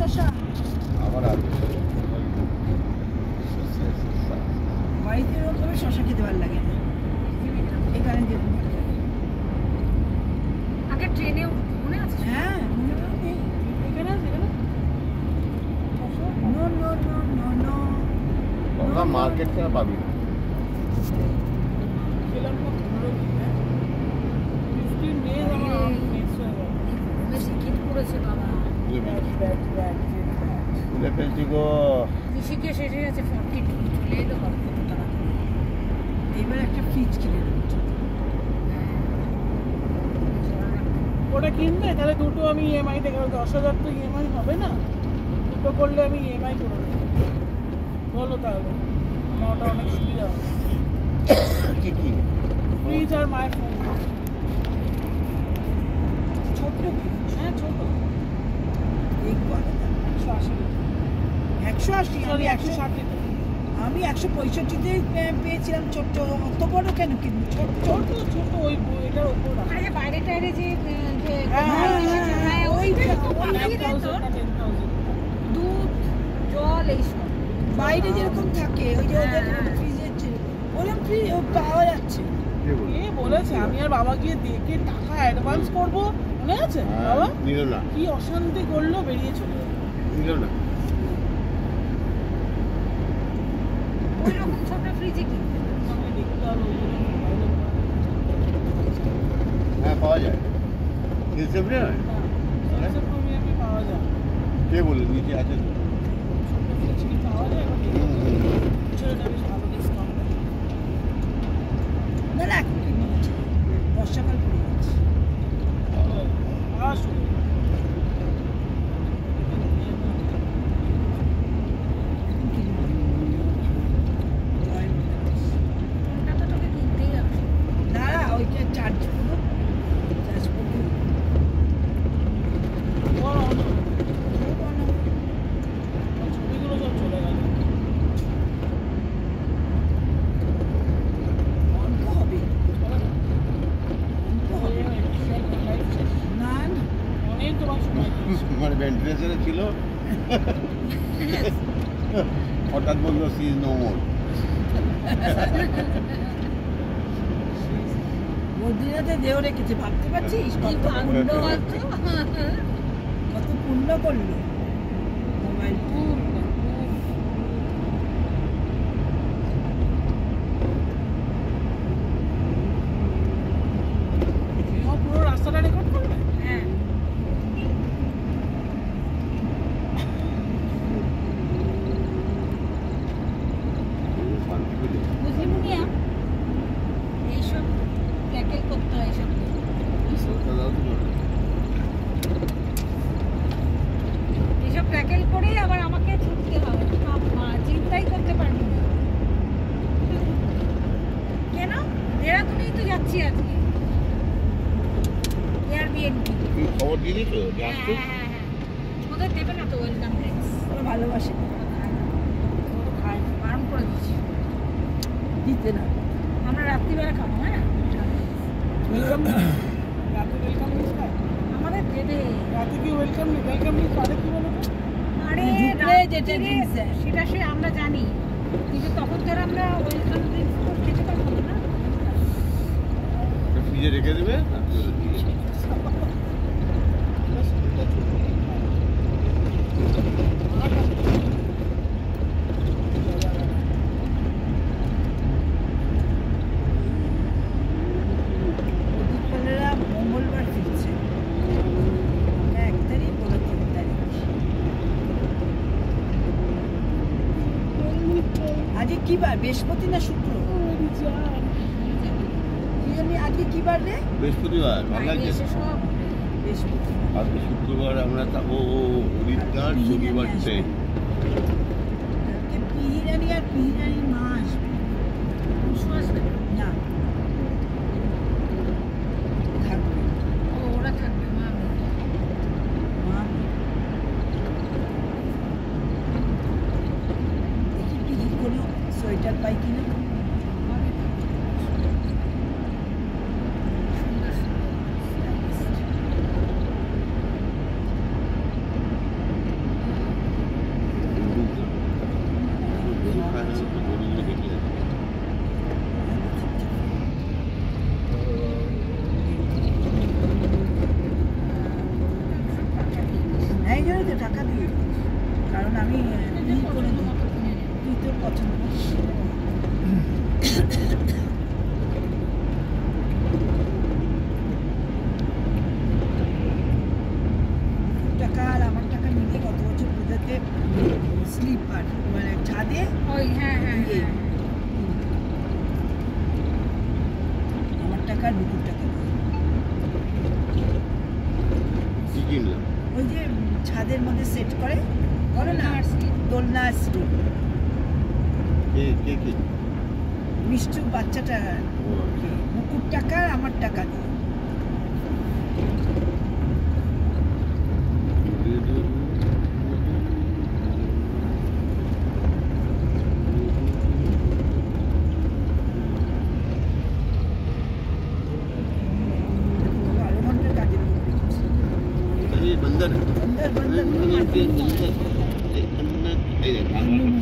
শশা আমার আছে বাড়িতে এরকম শশা খেতে ভালো লাগে না এখানে যেতে ভালো লাগে আগে ট্রেনে মনে আছে হ্যাঁ নেই এখানে আছে এখানে no no no no no ওটা মার্কেট থেকে পাবি না খেলাম না 15 ডেজ আমার মিস হয়ে গেল বেশি কিট করেছে বাবা তুলে ফেলছি গো ঋষিকেশ এসে গেছে 42 চলে এলো কত টাকা এবার একটা ফ্রিজ কিনে নেবো ওটা কিনবে তাহলে দুটো আমি ইএমআই থেকে 10,000 তো ইএমআই হবে না দুটো করলে আমি ইএমআই করে দেবো বলো তাহলে আমার ওটা অনেক সুবিধা হবে কি কি ফ্রিজ আর মাই ফোন ছোট্ট ফ্রিজ হ্যাঁ ছোট দেখবার 180 সরি 160 আমি 165-তে পেয়েছিলাম ছোট্ট অত বড় কেন কিনবো ছোট ছোট ছোট ওই এটার উপর আরে যে বাইরে টাইরে যে হ্যাঁ, ওইটাই তো ওই পাঠিয়ে দেয় তোর 10,000 দুধ জল এইসব বাইরে যেরকম থাকে ওই যে ওদের ফ্রিজের ওরকম ফ্রিজ পাওয়া যাচ্ছে কে বলল? কে বলেছে আমি আর বাবা গিয়ে দেখে টাকা অ্যাডভান্স করবো মনে আছে বাবা নিল না কি অশান্তি করলো বেরিয়ে চলে গেলো। নিল না ওই রকম ছোট ফ্রিজে কিনতে আমাকে দেখতে হবে ওই জন্য হ্যাঁ পাওয়া যায় হিসেব নেই প্রিমিয়ামে পাওয়া যায় কে বলল নিচে আছে তো ছোট ফ্রিজ কি পাওয়া যায় ছেলেটা বেশ ভালো ডিসকাউন্ট না না এখন কিনবো না বর্ষাকাল পড়ে যাচ্ছে আসলে এখন কিনবো ওটা তো তোকে কিনতেই হবে না ওইটা চার্জ করবো চার্জ করবো বড় ছবিগুলো সব চলে গেল অঙ্ক হবে অঙ্ক হবে না না অনেক তোমার সময় দিয়েছি। মানে ভেন্টিলেশনে ছিল হঠাৎ বললো সিজ নো মোর বদ্রীনাথে দেহ রেখেছে ভাবতে পারছিস কি কত আনন্দ পুণ্য বলতো কত পুণ্য করলো মোবাইল পুরো রাস্তাটা রেকর্ড করবে হ্যাঁ শান্তি পেলে বুঝলি মুনিয়া এইসব ট্যাকেল করতে হয় এসব ওটা দাও তো বলো। এসব ট্যাকেল করেই আবার আমাকে ছুটতে হবে চিন্তাই করতে পারবি না কেন দেরাদুনেই তো যাচ্ছি আজকে এয়ারবিএনবি তুমি খবর দিয়ে দিয়েছো যে আসছো ওদের দেবে না তো ওয়েলকাম ড্রিঙ্কস ওরা ভালোবাসে খাই বারণ করে দিচ্ছি দিতে না আমরা রাত্রিবেলা খাবো হ্যাঁ ওয়েলকাম রাতে ওয়েলকাম লিস্ট হয় আমাদের দেবে রাতে কি ওয়েলকাম লিস্ট রাতে কি বলো তো আরে ঢুকলে যেটা রাত্রিরে drinks দেয়। সেটা সে আমরা জানি কিন্তু তখন তো আর আমরা ওয়েলকাম ড্রিঙ্কস খেতে পারবো না ফ্রিজে রেখে দেবে তারপরে দিয়ে দেবে। প্রদীপপালেরা মঙ্গলবার ফিরছে আমরা 1 তারিখ ওরা 3 তারিখ আজকে কি বার বৃহস্পতি না শুক্র কি জানি আজকে কি বার রে বৃহস্পতিবার ভালো বাইরে লাগছে এসে সব বৃহস্পতি আজকে শুক্রবার আমরা থাকবো হরিদ্বার শনিবার ট্রেন আজকে পিহিরানি আর পিহিরানির মা আসবে অংশ আসবে না থাকবে ও ওরা থাকবে মা মা দেখি পিহির কোনো সোয়েটার পাই কিনা সুন্দর সুন্দর জন্য তো টাকা দিয়ে দিই। কারণ আমি ই করে দিই। তুই তোর পছন্দ মতো কিনে নে। টাকা আর আমার টাকা মিলে গত বছর পুজোতে স্লিপার মানে ছাদে ওই হ্যাঁ হ্যাঁ ইয়ে, হ্যাঁ আমার টাকা আর দুপুর টাকা দিয়ে। কি কিনলাম? ওই যে ছাদের মধ্যে সেট করে বলো না দোলনা আর slip। দোলনা আর slip। কে মিষ্টু বাচ্চাটা ও আচ্ছা। বুকুর টাকা আর আমার টাকা দিয়ে। বারো ঘন্টার কাজের উপর পেয়েছি। ये बंदर है। बंदर बंदर बंदर के अंदर ये अंदर ये देखा। हम्म।